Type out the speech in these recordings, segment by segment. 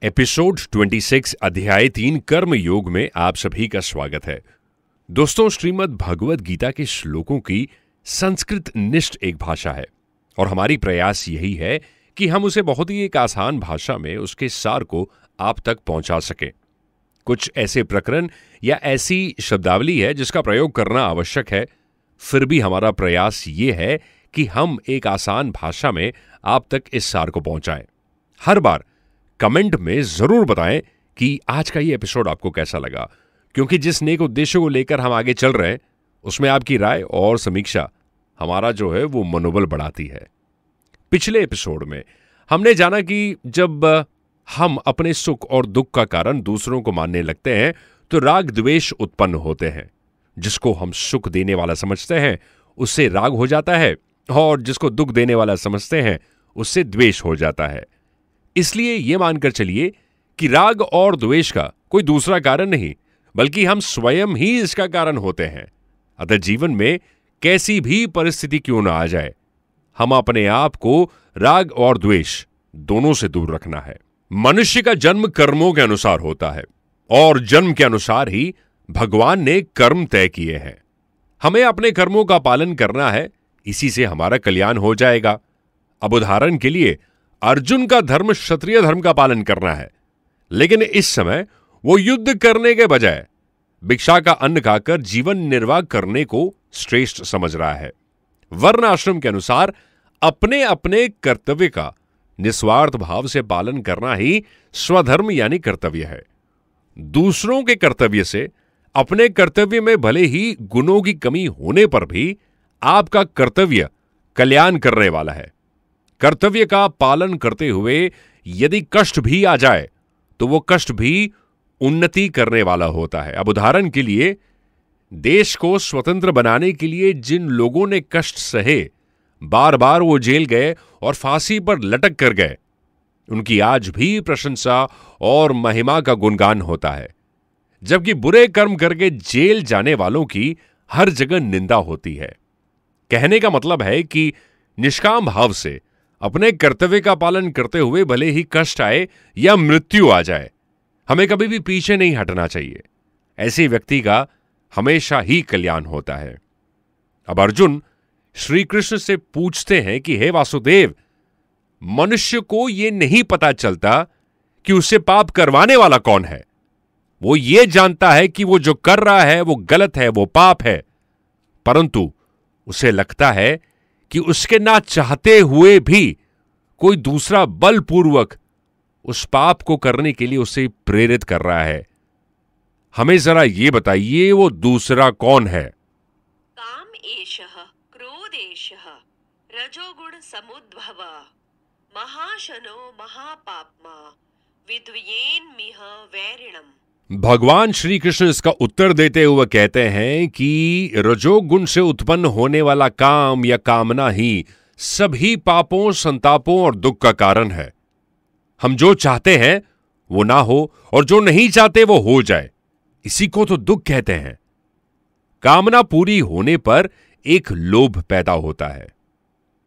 Episode 26 अध्याय 3 कर्म योग में आप सभी का स्वागत है। दोस्तों, श्रीमद् भगवद गीता के श्लोकों की संस्कृत निष्ठ एक भाषा है और हमारी प्रयास यही है कि हम उसे बहुत ही एक आसान भाषा में उसके सार को आप तक पहुंचा सकें। कुछ ऐसे प्रकरण या ऐसी शब्दावली है जिसका प्रयोग करना आवश्यक है, फिर भी हमारा प्रयास ये है कि हम एक आसान भाषा में आप तक इस सार को पहुंचाएं। हर बार कमेंट में जरूर बताएं कि आज का ये एपिसोड आपको कैसा लगा, क्योंकि जिस नेक उद्देश्य को लेकर हम आगे चल रहे हैं उसमें आपकी राय और समीक्षा हमारा जो है वो मनोबल बढ़ाती है। पिछले एपिसोड में हमने जाना कि जब हम अपने सुख और दुख का कारण दूसरों को मानने लगते हैं तो राग द्वेष उत्पन्न होते हैं। जिसको हम सुख देने वाला समझते हैं उससे राग हो जाता है और जिसको दुख देने वाला समझते हैं उससे द्वेष हो जाता है। इसलिए यह मानकर चलिए कि राग और द्वेष का कोई दूसरा कारण नहीं, बल्कि हम स्वयं ही इसका कारण होते हैं। अतः जीवन में कैसी भी परिस्थिति क्यों ना आ जाए, हम अपने आप को राग और द्वेष दोनों से दूर रखना है। मनुष्य का जन्म कर्मों के अनुसार होता है और जन्म के अनुसार ही भगवान ने कर्म तय किए हैं। हमें अपने कर्मों का पालन करना है, इसी से हमारा कल्याण हो जाएगा। अब उदाहरण के लिए अर्जुन का धर्म क्षत्रिय धर्म का पालन करना है, लेकिन इस समय वो युद्ध करने के बजाय भिक्षा का अन्न खाकर जीवन निर्वाह करने को श्रेष्ठ समझ रहा है। वर्ण आश्रम के अनुसार अपने अपने कर्तव्य का निस्वार्थ भाव से पालन करना ही स्वधर्म यानी कर्तव्य है। दूसरों के कर्तव्य से अपने कर्तव्य में भले ही गुणों की कमी होने पर भी आपका कर्तव्य कल्याण करने वाला है। कर्तव्य का पालन करते हुए यदि कष्ट भी आ जाए तो वो कष्ट भी उन्नति करने वाला होता है। अब उदाहरण के लिए, देश को स्वतंत्र बनाने के लिए जिन लोगों ने कष्ट सहे, बार बार वो जेल गए और फांसी पर लटक कर गए, उनकी आज भी प्रशंसा और महिमा का गुणगान होता है, जबकि बुरे कर्म करके जेल जाने वालों की हर जगह निंदा होती है। कहने का मतलब है कि निष्काम भाव से अपने कर्तव्य का पालन करते हुए भले ही कष्ट आए या मृत्यु आ जाए, हमें कभी भी पीछे नहीं हटना चाहिए। ऐसे व्यक्ति का हमेशा ही कल्याण होता है। अब अर्जुन श्री कृष्ण से पूछते हैं कि हे वासुदेव, मनुष्य को यह नहीं पता चलता कि उससे पाप करवाने वाला कौन है। वो ये जानता है कि वो जो कर रहा है वो गलत है, वो पाप है, परंतु उसे लगता है कि उसके ना चाहते हुए भी कोई दूसरा बलपूर्वक उस पाप को करने के लिए उसे प्रेरित कर रहा है। हमें जरा ये बताइए, वो दूसरा कौन है? काम एषः क्रोध एषः रजोगुण समुद्भव महाशनो महापाप्मा विद्वयेन मिह वैरिणम। भगवान श्री कृष्ण इसका उत्तर देते हुए कहते हैं कि रजोगुण से उत्पन्न होने वाला काम या कामना ही सभी पापों, संतापों और दुख का कारण है। हम जो चाहते हैं वो ना हो और जो नहीं चाहते वो हो जाए, इसी को तो दुख कहते हैं। कामना पूरी होने पर एक लोभ पैदा होता है।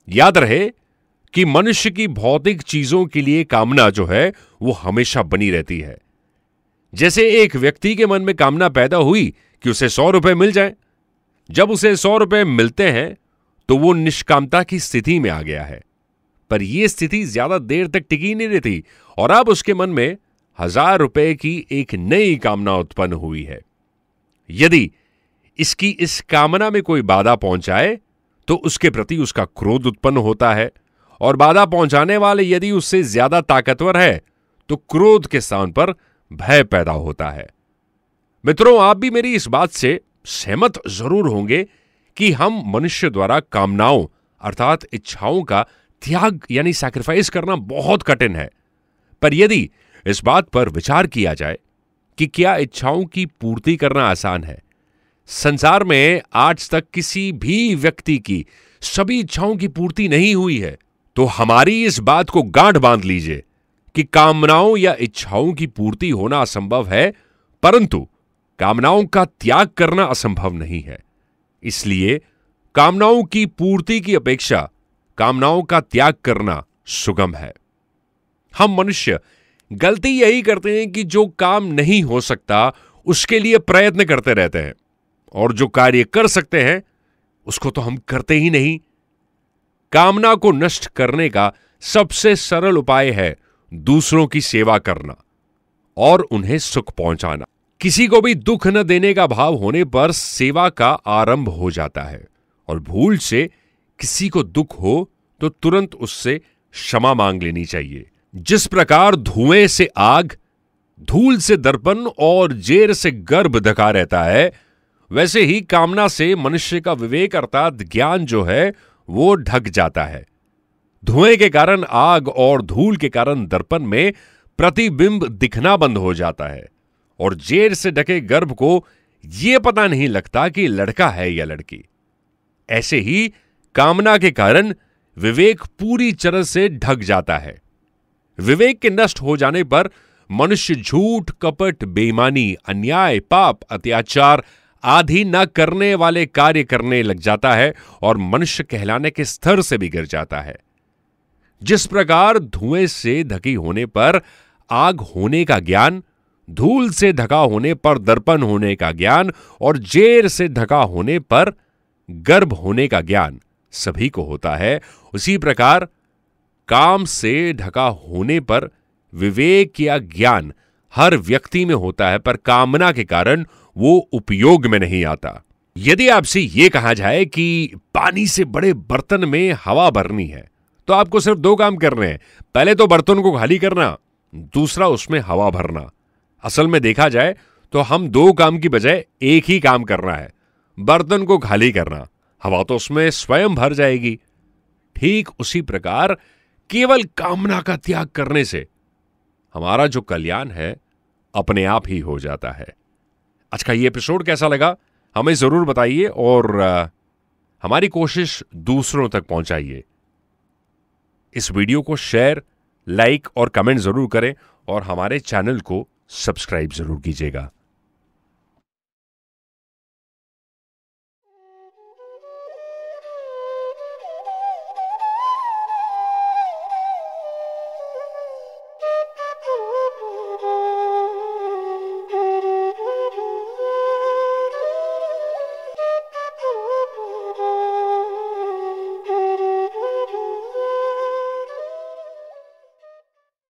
याद रहे कि मनुष्य की भौतिक चीजों के लिए कामना जो है वो हमेशा बनी रहती है। जैसे एक व्यक्ति के मन में कामना पैदा हुई कि उसे 100 रुपए मिल जाए। जब उसे 100 रुपए मिलते हैं तो वो निष्कामता की स्थिति में आ गया है, पर यह स्थिति ज्यादा देर तक टिकी नहीं रहती और अब उसके मन में 1000 रुपए की एक नई कामना उत्पन्न हुई है। यदि इसकी इस कामना में कोई बाधा पहुंचाए तो उसके प्रति उसका क्रोध उत्पन्न होता है, और बाधा पहुंचाने वाले यदि उससे ज्यादा ताकतवर है तो क्रोध के स्थान पर भय पैदा होता है। मित्रों, आप भी मेरी इस बात से सहमत जरूर होंगे कि हम मनुष्य द्वारा कामनाओं अर्थात इच्छाओं का त्याग यानी सैक्रिफाइस करना बहुत कठिन है। पर यदि इस बात पर विचार किया जाए कि क्या इच्छाओं की पूर्ति करना आसान है, संसार में आज तक किसी भी व्यक्ति की सभी इच्छाओं की पूर्ति नहीं हुई है, तो हमारी इस बात को गांठ बांध लीजिए कि कामनाओं या इच्छाओं की पूर्ति होना असंभव है, परंतु कामनाओं का त्याग करना असंभव नहीं है। इसलिए कामनाओं की पूर्ति की अपेक्षा कामनाओं का त्याग करना सुगम है। हम मनुष्य गलती यही करते हैं कि जो काम नहीं हो सकता उसके लिए प्रयत्न करते रहते हैं, और जो कार्य कर सकते हैं उसको तो हम करते ही नहीं। कामना को नष्ट करने का सबसे सरल उपाय है दूसरों की सेवा करना और उन्हें सुख पहुंचाना। किसी को भी दुख न देने का भाव होने पर सेवा का आरंभ हो जाता है, और भूल से किसी को दुख हो तो तुरंत उससे क्षमा मांग लेनी चाहिए। जिस प्रकार धुएं से आग, धूल से दर्पण और जेर से गर्भ ढका रहता है, वैसे ही कामना से मनुष्य का विवेक अर्थात ज्ञान जो है वो ढक जाता है। धुएं के कारण आग और धूल के कारण दर्पण में प्रतिबिंब दिखना बंद हो जाता है, और जेर से ढके गर्भ को यह पता नहीं लगता कि लड़का है या लड़की। ऐसे ही कामना के कारण विवेक पूरी तरह से ढक जाता है। विवेक के नष्ट हो जाने पर मनुष्य झूठ, कपट, बेईमानी, अन्याय, पाप, अत्याचार आदि न करने वाले कार्य करने लग जाता है और मनुष्य कहलाने के स्तर से भी गिर जाता है। जिस प्रकार धुएं से ढकी होने पर आग होने का ज्ञान, धूल से ढका होने पर दर्पण होने का ज्ञान और जेर से ढका होने पर गर्भ होने का ज्ञान सभी को होता है, उसी प्रकार काम से ढका होने पर विवेक या ज्ञान हर व्यक्ति में होता है, पर कामना के कारण वो उपयोग में नहीं आता। यदि आपसे यह कहा जाए कि पानी से बड़े बर्तन में हवा भरनी है, तो आपको सिर्फ दो काम करने हैं। पहले तो बर्तन को खाली करना, दूसरा उसमें हवा भरना। असल में देखा जाए तो हम दो काम की बजाय एक ही काम करना है, बर्तन को खाली करना, हवा तो उसमें स्वयं भर जाएगी। ठीक उसी प्रकार केवल कामना का त्याग करने से हमारा जो कल्याण है अपने आप ही हो जाता है। आज का ये एपिसोड कैसा लगा हमें जरूर बताइए, और हमारी कोशिश दूसरों तक पहुंचाइए। इस वीडियो को शेयर, लाइक और कमेंट जरूर करें, और हमारे चैनल को सब्सक्राइब जरूर कीजिएगा।